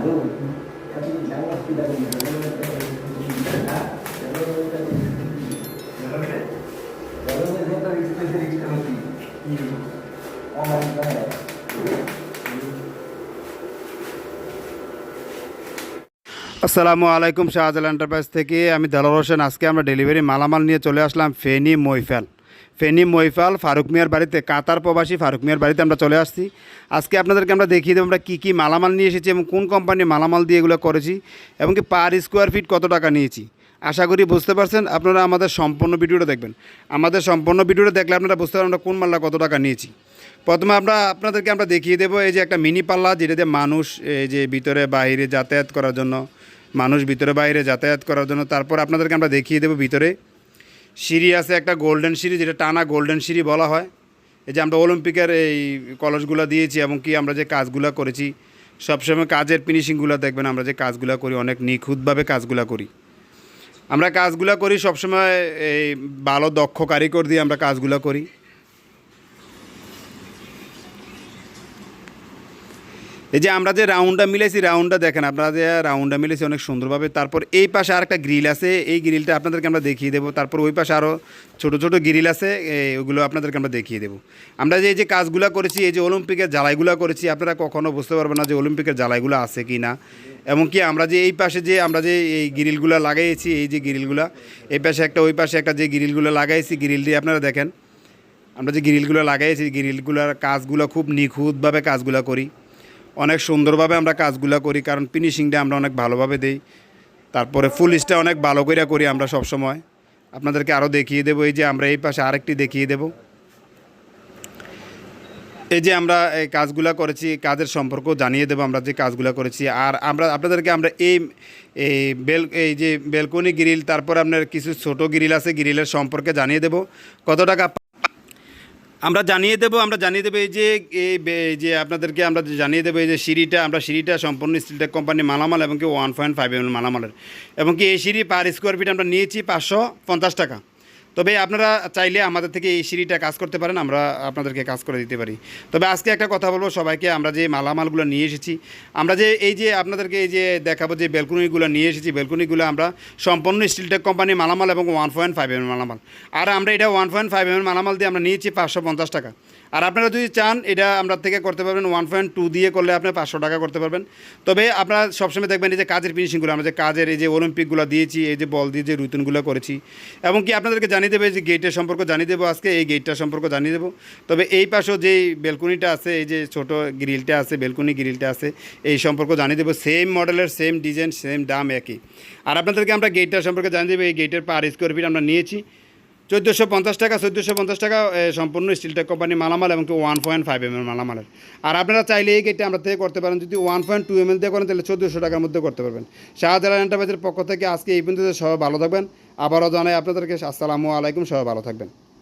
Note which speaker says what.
Speaker 1: আসসালামু আলাইকুম, শাহজালাল এন্টারপ্রাইজ থেকে আমি দেলোয়ার হোসেন। আজকে আমরা ডেলিভারি মালামাল নিয়ে চলে আসলাম ফেনী মইফাল ফারুক মিয়ার বাড়িতে। কাতার প্রবাসী ফারুক মিয়ার বাড়িতে আমরা চলে আসছি। আজকে আপনাদেরকে আমরা দেখিয়ে দেবো আমরা কী মালামাল নিয়ে এসেছি এবং কোন কোম্পানির মালামাল দিয়ে এগুলো করেছি এবং কি পার স্কোয়ার ফিট কত টাকা নিয়েছি। আশা করি বুঝতে পারছেন। আপনারা আমাদের সম্পূর্ণ ভিডিওটা দেখবেন। আমাদের সম্পূর্ণ ভিডিওটা দেখলে আপনারা বুঝতে পারবেন আমরা কোন মালটা কত টাকা নিয়েছি। প্রথমে আপনাদেরকে আমরা দেখিয়ে দেবো এই যে একটা মিনি পাল্লা, যেটাতে মানুষ এই যে ভিতরে বাইরে যাতায়াত করার জন্য, তারপর আপনাদেরকে আমরা দেখিয়ে দেবো ভিতরে সিঁড়ি আছে, একটা গোল্ডেন সিঁড়ি, যেটা টানা গোল্ডেন সিঁড়ি বলা হয়। এই যে আমরা অলিম্পিকের এই কলসগুলো দিয়েছি এবং কি আমরা যে কাজগুলো করেছি সবসময় কাজের ফিনিশিংগুলো দেখবেন। আমরা যে কাজগুলো করি অনেক নিখুঁতভাবে কাজগুলো করি। আমরা কাজগুলো করি সবসময় এই ভালো দক্ষ কারিগর দিয়ে আমরা কাজগুলো করি। এই যে আমরা যে রাউন্ডটা মিলেছি, রাউন্ডটা দেখেন, আপনারা যে রাউন্ডটা মিলেছি অনেক সুন্দরভাবে। তারপর এই পাশে আর একটা গ্রিল আছে, এই গ্রিলটা আপনাদেরকে আমরা দেখিয়ে দেবো। তারপর ওই পাশে আরও ছোটো ছোটো গ্রিল আছে, ওগুলো আপনাদেরকে আমরা দেখিয়ে দেবো। আমরা যে এই যে কাজগুলো করেছি, এই যে অলিম্পিকের জ্বালাইগুলো করেছি, আপনারা কখনও বুঝতে পারবেন না যে অলিম্পিকের জ্বালাইগুলো আছে কি না। এমনকি আমরা যে এই পাশে যে আমরা যে এই গ্রিলগুলো লাগাইছি, এই যে গ্রিলগুলো এই পাশে একটা ওই পাশে একটা যে গ্রিলগুলো লাগাইছি, গ্রিল দিয়ে আপনারা দেখেন আমরা যে গ্রিলগুলো লাগাইছি, গ্রিলগুলোর কাজগুলো খুব নিখুঁতভাবে কাজগুলো করি, অনেক সুন্দরভাবে আমরা কাজগুলো করি, কারণ ফিনিশিংটা আমরা অনেক ভালোভাবে দিই। তারপরে ফুলিশটা অনেক ভালো করে করি আমরা সব সময়। আপনাদেরকে আরও দেখিয়ে দেবো। এই যে আমরা এই পাশে আরেকটি দেখিয়ে দেব। এই যে আমরা এই কাজগুলো করেছি, কাজের সম্পর্ক জানিয়ে দেবো আমরা যে কাজগুলো করেছি। আর আপনাদেরকে আমরা এই যে বেলকনি গ্রিল, তারপর আপনার কিছু ছোট গ্রিল আছে, গ্রিলের সম্পর্কে জানিয়ে দেবো কত টাকা আমরা জানিয়ে দেবো। এই যে আপনাদেরকে আমরা জানিয়ে দেবো এই যে সিঁড়িটা সম্পূর্ণ স্টিলটেক কোম্পানি মালামাল এবং কি 1.5 mm মালামালের, এবং কি এই সিঁড়ি পার স্কোয়ার ফিট আমরা নিয়েছি 550 টাকা। তবে আপনারা চাইলে আমাদের থেকে এই সিঁড়িটা কাজ করতে পারেন, আমরা আপনাদেরকে কাজ করে দিতে পারি। তবে আজকে একটা কথা বলবো সবাইকে, আমরা যে মালামালগুলো নিয়ে এসেছি, আমরা যে এই যে আপনাদেরকে এই যে দেখাবো যে বেলকনিগুলো নিয়ে এসেছি, বেলকনিগুলো আমরা সম্পূর্ণ স্টিলটেক কোম্পানি মালামাল এবং 1.5 mm মালামাল। আর আমরা এটা 1.5 mm মালামাল দিয়ে আমরা নিয়েছি 550 টাকা। আর আপনারা যদি চান এটা আমরা থেকে করতে পারবেন 1.2 দিয়ে করলে আপনার 500 টাকা করতে পারবেন। তবে আপনারা সবসময় দেখবেন এই যে কাজের ফিনিশিংগুলো, আমরা যে কাজের এই যে অলিম্পিকগুলো দিয়েছি, এই যে বল দিয়ে যে রুতুনগুলো করেছি, এবং কি আপনাদেরকে জানিয়ে দেবে যে গেটের সম্পর্ক জানিয়ে দেবো। আজকে এই গেটটার সম্পর্ক জানিয়ে দেবো। তবে এই পাশেও যেই বেলকনিটা আছে, এই যে ছোট গ্রিলটা আছে, বেলকনি গ্রিলটা আছে, এই সম্পর্ক জানিয়ে দেবো। সেম মডেলের, সেম ডিজাইন, সেম দাম একই। আর আপনাদেরকে আমরা গেটটার সম্পর্কে জানিয়ে দেবো। এই গেটের পার স্কোয়ার ফিট আমরা নিয়েছি 1450 টাকা। 1450 টাকা সম্পূর্ণ স্টিলটেক কোম্পানি মালামাল এবং 1.5 mm মালামালের। আর আপনারা চাইলে এই গেটটা আমরা থেকে করতে পারেন, যদি 1.2 mm দিয়ে করেন তাহলে 1400 টাকার মধ্যে করতে পারবেন। শাহজালাল এন্টারপ্রাইজের পক্ষ থেকে আজকে এই পর্যন্ত। সবাই ভালো থাকবেন। আবারও জানাই আপনাদেরকে আসসালামু আলাইকুম। সবাই ভালো থাকবেন।